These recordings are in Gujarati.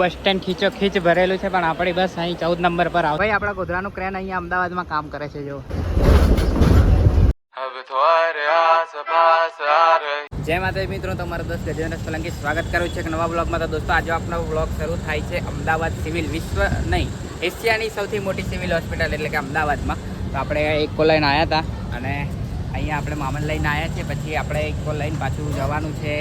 બસ સ્ટેન્ડ ખીચો ખીચ ભરેલું છે, પણ આપણી બસ અહીં 14 નંબર પર આવે. ભાઈ આપણા ગોધરાનું ક્રેન અહીંયા અમદાવાદમાં કામ કરે છે. જો જય માતાજી મિત્રો, તમારા દોસ્ત ગજેન્દ્ર સોલંકી સ્વાગત કરું છું એક નવા બ્લોગમાં. તો દોસ્તો આજે આપણો બ્લોગ શરૂ થાય છે અમદાવાદ સિવિલ વિશ્વ નહીં એશિયાની સૌથી મોટી સિવિલ હોસ્પિટલ એટલે કે અમદાવાદમાં. તો આપણે ઇકો લઈને આવ્યા હતા અને અહીંયા આપણે મામન લઈને આવ્યા છે. પછી આપણે ઇકો લઈને પાછું જવાનું છે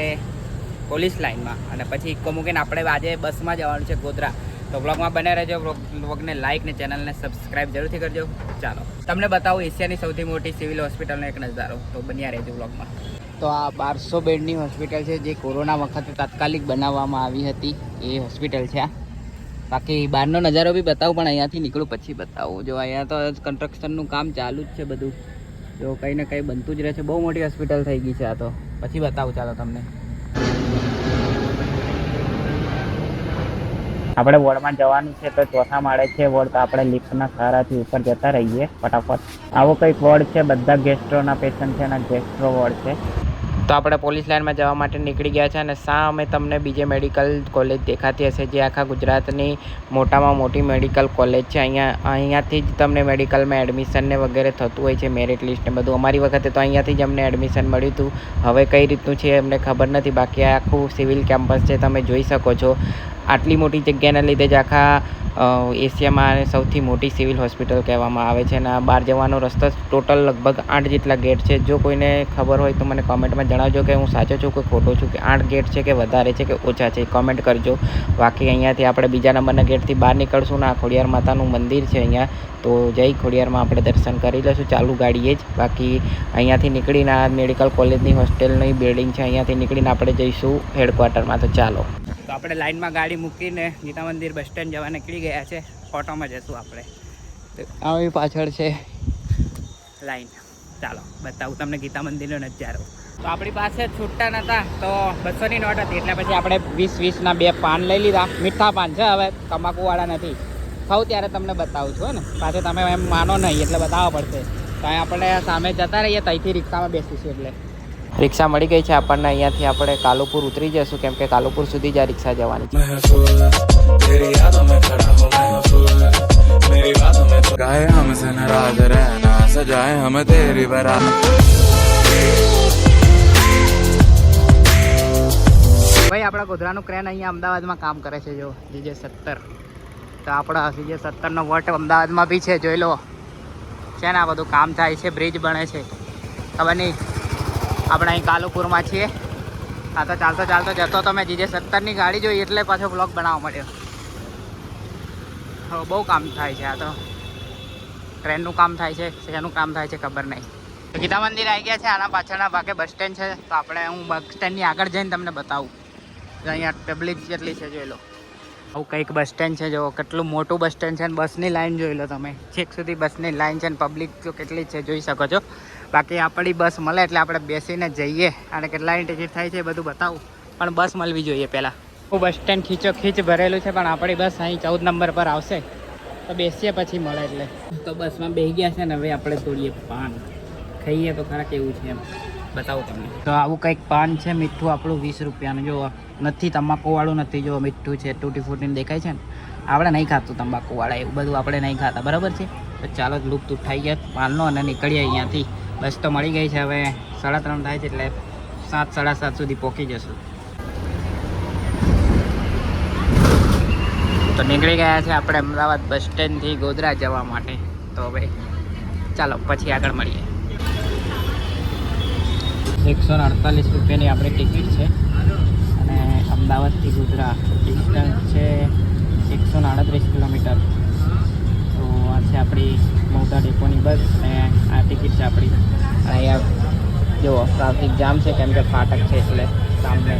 પોલીસ લાઇનમાં અને પછી ઇકો મૂકીને આપણે આજે બસમાં જવાનું છે ગોધરા. તો બ્લોગમાં બને રહેજો, બ્લોગને લાઇક ને ચેનલને સબસ્ક્રાઈબ જરૂરથી કરજો. ચાલો તમને બતાવું એશિયાની સૌથી મોટી સિવિલ હોસ્પિટલનો એક નજારો. તો બન્યા રહેજો બ્લોગમાં. તો આ 1200 બેડની હોસ્પિટલ છે, જે કોરોના વખતે તાત્કાલિક બનાવવામાં આવી હતી એ હોસ્પિટલ છે. બાકી બહારનો નજારો બી બતાવું, પણ અહીંયાથી નીકળું પછી બતાવું. જો અહીંયા તો કન્સ્ટ્રક્શનનું કામ ચાલુ જ છે બધું. જો કંઈ ને કંઈ બનતું જ રહે છે. બહુ મોટી હોસ્પિટલ થઈ ગઈ છે આ તો. પછી બતાવું ચાલો તમને. આપણે વોર્ડમાં જવાનું છે, તો ચોથા માળે છે વોર્ડ. તો આપણે લિફ્ટના સહારાથી ઉપર જતા રહીએ ફટાફટ. આવો કંઈક વોર્ડ છે, બધા ગેસ્ટ્રોના પેશન્ટ છે અને ગેસ્ટ્રો વોર્ડ છે. તો આપણે પોલીસ લાઇનમાં જવા માટે નીકળી ગયા છે અને સામે તમને બીજે મેડિકલ કોલેજ દેખાતી હશે, જે આખા ગુજરાતની મોટામાં મોટી મેડિકલ કોલેજ છે. અહીંયાથી જ તમને મેડિકલમાં એડમિશન ને વગેરે થતું હોય છે, મેરિટ લિસ્ટ ને બધું. અમારી વખતે તો અહીંયાથી જ અમને એડમિશન મળ્યું હતું. હવે કઈ રીતનું છે અમને ખબર નથી. બાકી આ આખું સિવિલ કેમ્પસ છે, તમે જોઈ શકો છો. આટલી મોટી જગ્યાના લીધે જ આખા એશિયામાં સૌથી મોટી સિવિલ હોસ્પિટલ કહેવામાં આવે છે. અને બહાર જવાનો રસ્તો ટોટલ લગભગ 8 જેટલા ગેટ છે. જો કોઈને ખબર હોય તો મને કોમેન્ટમાં જણાવજો કે હું સાચો છું કે ખોટો છું, કે 8 ગેટ છે કે વધારે છે કે ઓછા છે, કોમેન્ટ કરજો. બાકી અહીંયાથી આપણે બીજા નંબરના ગેટથી બહાર નીકળશું ને આ ખોડિયાર માતાનું મંદિર છે અહીંયા. તો જય ખોડિયારમાં આપણે દર્શન કરી લઈશું ચાલુ ગાડીએ જ. બાકી અહીંયાથી નીકળીને આ મેડિકલ કોલેજની હોસ્ટેલની બિલ્ડિંગ છે, અહીંયાથી નીકળીને આપણે જઈશું હેડક્વાર્ટરમાં. તો ચાલો. તો આપણે લાઇનમાં ગાડી મૂકીને ગીતા મંદિર બસ સ્ટેન્ડ જવા નીકળી ગયા છે. ઓટોમાં જઈશું આપણે. આવી પાછળ છે લાઈન. ચાલો બતાવું તમને ગીતા મંદિરનો નજારો. તો આપણી પાસે છૂટા નહોતા, તો 200ની નોટ હતી એટલે પછી આપણે 20-20ના 2 પાન લઈ લીધા. મીઠા પાન છે, હવે તમાકુવાળા નથી. ખાઉં ત્યારે તમને બતાવું છું ને. પાછું તમે એમ માનો નહીં એટલે બતાવવા પડશે. તો અહીં આપણે સામે જતા રહીએ, ત્યાંથી રિક્ષામાં બેસીશું. એટલે રિક્ષા મળી ગઈ છે આપણને. અહીંયાથી આપણે કાલુપુર ઉતરી જઈશું, કેમ કે કાલુપુર સુધી જ આ રિક્ષા જવાની છે. ભાઈ આપણા ગોધરાનું ક્રેન અહીંયા અમદાવાદમાં કામ કરે છે. જો CJ-70. તો આપણા CJ-70નો વોટ અમદાવાદમાં બી છે, જોઈ લો. છે ને આ બધું કામ થાય છે, બ્રિજ બને છે. ખબર નહીં, આપણે અહીં કાલુપુરમાં છીએ. આ તો ચાલતો ચાલતો જતો તો મેં CJ-70ની ગાડી જોઈ એટલે પાછો બ્લોગ બનાવવા મળ્યો. હવે બહુ કામ થાય છે. આ તો ટ્રેનનું કામ થાય છે, શેનું કામ થાય છે ખબર નહીં. તો ગીતા મંદિર આવી ગયા છે. આના પાછળના ભાગે બસ સ્ટેન્ડ છે. તો આપણે હું બસ સ્ટેન્ડની આગળ જઈને તમને બતાવું. અહીંયા પબ્લિક જેટલી છે જોઈ લો. આવું કંઈક બસ સ્ટેન્ડ છે. જો કેટલું મોટું બસ સ્ટેન્ડ છે. અને બસની લાઈન જોઈ લો તમે. છેક સુધી બસની લાઈન છે અને પબ્લિક તો કેટલી છે જોઈ શકો છો. બાકી આપણી બસ મળે એટલે આપણે બેસીને જઈએ. અને કેટલાની ટિકિટ થાય છે એ બધું બતાવું, પણ બસ મળવી જોઈએ પહેલાં. બસ સ્ટેન્ડ ખીચો ખીચ ભરેલું છે, પણ આપણી બસ અહીં 14 નંબર પર આવશે. તો બેસીએ પછી મળે. એટલે તો બસમાં બેસી ગયા છે ને હવે આપણે તોડીએ પાન. ખાઈએ તો ખરા કેવું છે એમ બતાવું તમને. તો આવું કંઈક પાન છે, મીઠું આપણું 20 રૂપિયાનું. જો નથી તમાકુવાળું નથી. જો મીઠું છે, તૂટી ફૂટીને દેખાય છે ને. આપણે નહીં ખાતું તંબાકુવાળા, એવું બધું આપણે નહીં ખાતા, બરાબર છે. તો ચાલો લુપ્ત ઉઠાઈ ગયા પાનનો અને નીકળીએ અહીંયાથી. બસ તો મળી ગઈ છે. હવે 3:30 થાય છે એટલે 7-7:30 સુધી પહોંચી જશું. તો નીકળી ગયા છે આપણે અમદાવાદ બસ સ્ટેન્ડથી ગોધરા જવા માટે. તો હવે ચાલો પછી આગળ મળીએ. 148 રૂપિયાની આપણી ટિકિટ છે અને અમદાવાદથી ગોધરા ડિસ્ટન્સ છે 138 કિલોમીટર. તો આ છે આપણી મોટા ડેપોની બસ અને આ ટિકિટ છે આપણી. અહીંયા જો ટ્રાફિક જામ છે, કેમ કે ફાટક છે એટલે સામે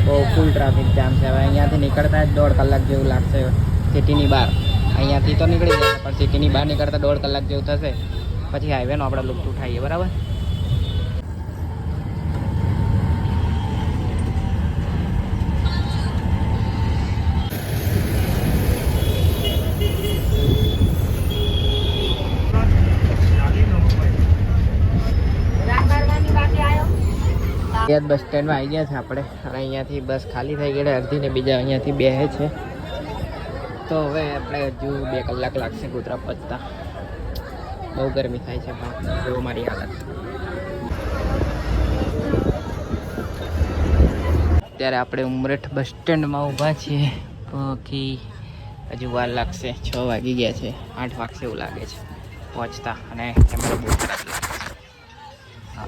બહુ ફૂલ ટ્રાફિક જામ છે. હવે અહીંયાથી નીકળતા જ 1.5 કલાક જેવું લાગશે સિટીની બહાર. અહીંયાથી તો નીકળી જશે, પણ સિટીની બહાર નીકળતા 1.5 કલાક જેવું થશે. પછી હાઈવેનો આપણે લુપ્ત ઉઠાવીએ, બરાબર. યાદ બસ સ્ટેન્ડમાં આવી ગયા છે આપણે અને અહીંયાથી બસ ખાલી થઈ ગઈ અડધી ને બીજા અહીંયાથી બેહે છે. તો હવે આપણે હજુ 2 કલાક લાગશે ગોધરા પહોંચતા. બહુ ગરમી થાય છે પણ જો મારી હાલત. અત્યારે આપણે ઉમરેઠ બસ સ્ટેન્ડમાં ઊભા છીએ. બાકી હજુ વાર લાગશે. 6 વાગી ગયા છે. 8 વાગશે એવું લાગે છે પહોંચતા. અને કેમેરો બહુ ખરાબ લાગે છે.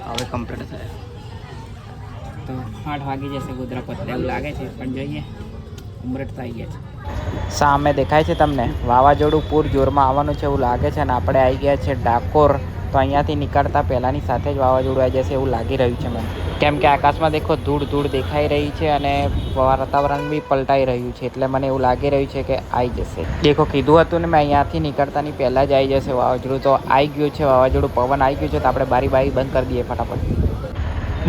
હવે કમ્પ્લીટ થયો તો 8 વાગી જશે ગોધરા પહોંચતા એવું લાગે છે. પણ જોઈએ ઉમરેઠ થઈ ગયા છે. સામે દેખાય છે તમને વાવાઝોડું પૂર જોરમાં આવવાનું છે એવું લાગે છે. અને આપણે આવી ગયા છે ડાકોર. તો અહીંયાથી નીકળતા પહેલાંની સાથે જ વાવાઝોડું આવી જશે એવું લાગી રહ્યું છે મને. કેમ કે આકાશમાં દેખો ધૂળ દેખાઈ રહી છે અને વાતાવરણ બી પલટાઈ રહ્યું છે. એટલે મને એવું લાગી રહ્યું છે કે આવી જશે. દેખો કીધું હતું ને મેં અહીંયાથી નીકળતાની પહેલાં જ આવી જશે વાવાઝોડું. તો આવી ગયું છે વાવાઝોડું. પવન આવી ગયું છે. તો આપણે બારી બંધ કરી દઈએ ફટાફટ.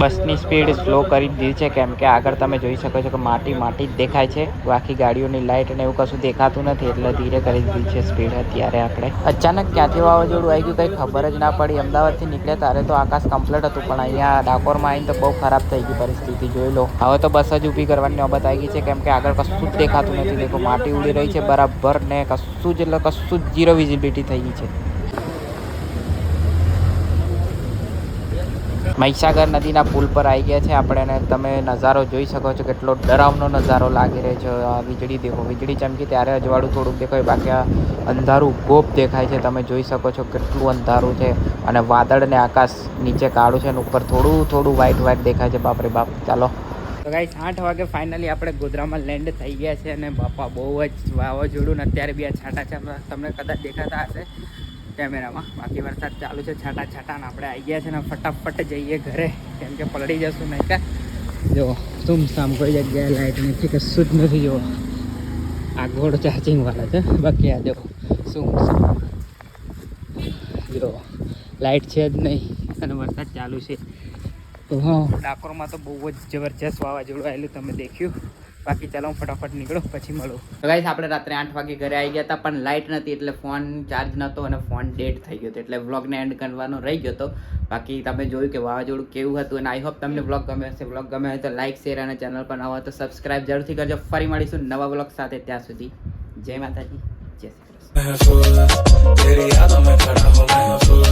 બસની સ્પીડ સ્લો કરી દીધી છે કેમ કે આગળ તમે જોઈ શકો છો કે માટી જ દેખાય છે. બાકી ગાડીઓની લાઇટ અને એવું કશું દેખાતું નથી એટલે ધીરે કરી દીધી છે સ્પીડ. અત્યારે આપણે અચાનક ક્યાંથી વાવાઝોડું આવી ગયું કંઈ ખબર જ ના પડી. અમદાવાદથી નીકળ્યા ત્યારે તો આકાશ કમ્પ્લીટ હતું પણ અહીંયા ડાકોરમાં આવીને તો બહુ ખરાબ થઈ ગઈ પરિસ્થિતિ. જોઈ લો હવે તો બસ જ ઊભી કરવાની નોબત આવી ગઈ છે કેમ કે આગળ કશું જ દેખાતું નથી. દેખો માટી ઉડી રહી છે બરાબર ને કશું જ 0 વિઝિબિલિટી થઈ ગઈ છે. મહીસાગર નદીના પુલ પર આવી ગયા છે આપણે. અને તમે નજારો જોઈ શકો છો કેટલો ડરાવનો નજારો લાગી રહ્યો છે. વીજળી દેખો વીજળી ચમકી ત્યારે અજવાળું થોડુંક દેખાય બાકી આ અંધારું ગોપ દેખાય છે. તમે જોઈ શકો છો કેટલું અંધારું છે. અને વાદળ ને આકાશ નીચે કાળું છે અને ઉપર થોડું વ્હાઈટ દેખાય છે. બાપરે બાપ. ચાલો તો ગાઈસ 8 વાગે ફાઇનલી આપણે ગોધરામાં લેન્ડ થઈ ગયા છે. અને બાપા બહુ જ વાવાઝોડું ને અત્યારે બી આ છાંટા તમને કદાચ દેખાતા હશે કેમેરામાં. બાકી વરસાદ ચાલુ છે છાંટા ને આપણે આવી ગયા છે ને ફટાફટ જઈએ ઘરે કેમ કે પલળી જશું નહીં કે. જો સુમસામ કોઈ જગ્યાએ લાઇટ નથી કશું જ નથી. જો આ ઘોડો ચાર્જિંગવાળા છે બાકી આ જો સુમસામ જો લાઇટ છે જ નહીં અને વરસાદ ચાલુ છે. તો હા ડાકોરમાં તો બહુ જ જબરજસ્ત વાવાઝોડું આવેલું તમે દેખ્યું. બાકી ચાલો હું ફટાફટ નીકળું પછી મળું. તો ગાઈસ આપણે રાત્રે 8 વાગે ઘરે આવી ગયા હતા પણ લાઇટ નથી એટલે ફોન ચાર્જ નહોતો અને ફોન ડેડ થઈ ગયો હતો એટલે વ્લોગને એન્ડ કરવાનો રહી ગયો હતો. બાકી તમે જોયું કે વાવાઝોડું કેવું હતું અને આઈ હોપ તમને વ્લોગ ગમે હશે. વ્લોગ ગમે હોય તો લાઇક શેર અને ચેનલ પર નવા હોય તો સબસ્ક્રાઇબ જરૂરથી કરજો. ફરી મળીશું નવા વ્લોગ સાથે. ત્યાં સુધી જય માતાજી, જય શ્રી કૃષ્ણ.